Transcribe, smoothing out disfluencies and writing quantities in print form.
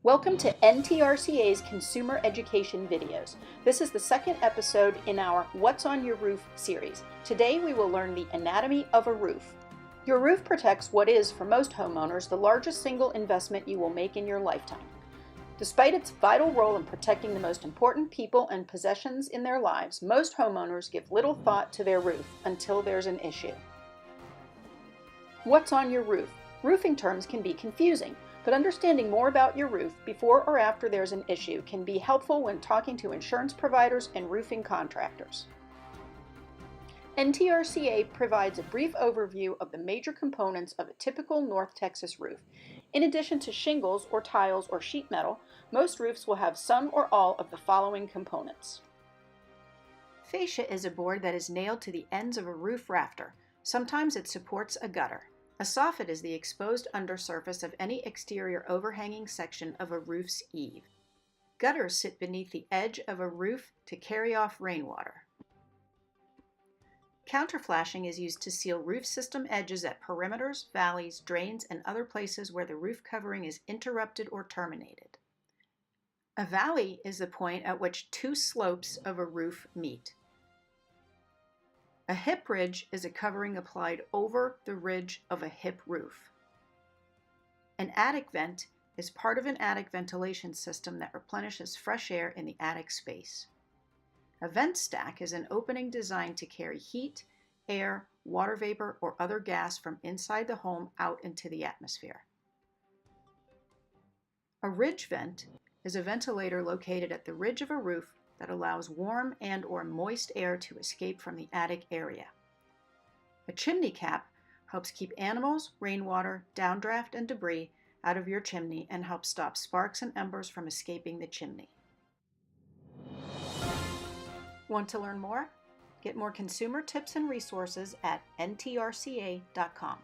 Welcome to NTRCA's Consumer Education Videos. This is the second episode in our What's on Your Roof series. Today we will learn the anatomy of a roof. Your roof protects what is, for most homeowners, the largest single investment you will make in your lifetime. Despite its vital role in protecting the most important people and possessions in their lives, most homeowners give little thought to their roof until there's an issue. What's on your roof? Roofing terms can be confusing, but understanding more about your roof before or after there's an issue can be helpful when talking to insurance providers and roofing contractors. NTRCA provides a brief overview of the major components of a typical North Texas roof. In addition to shingles or tiles or sheet metal, most roofs will have some or all of the following components. Fascia is a board that is nailed to the ends of a roof rafter. Sometimes it supports a gutter. A soffit is the exposed undersurface of any exterior overhanging section of a roof's eave. Gutters sit beneath the edge of a roof to carry off rainwater. Counterflashing is used to seal roof system edges at perimeters, valleys, drains, and other places where the roof covering is interrupted or terminated. A valley is the point at which two slopes of a roof meet. A hip ridge is a covering applied over the ridge of a hip roof. An attic vent is part of an attic ventilation system that replenishes fresh air in the attic space. A vent stack is an opening designed to carry heat, air, water vapor, or other gas from inside the home out into the atmosphere. A ridge vent is a ventilator located at the ridge of a roof that allows warm and/or moist air to escape from the attic area. A chimney cap helps keep animals, rainwater, downdraft, and debris out of your chimney and helps stop sparks and embers from escaping the chimney. Want to learn more? Get more consumer tips and resources at ntrca.com.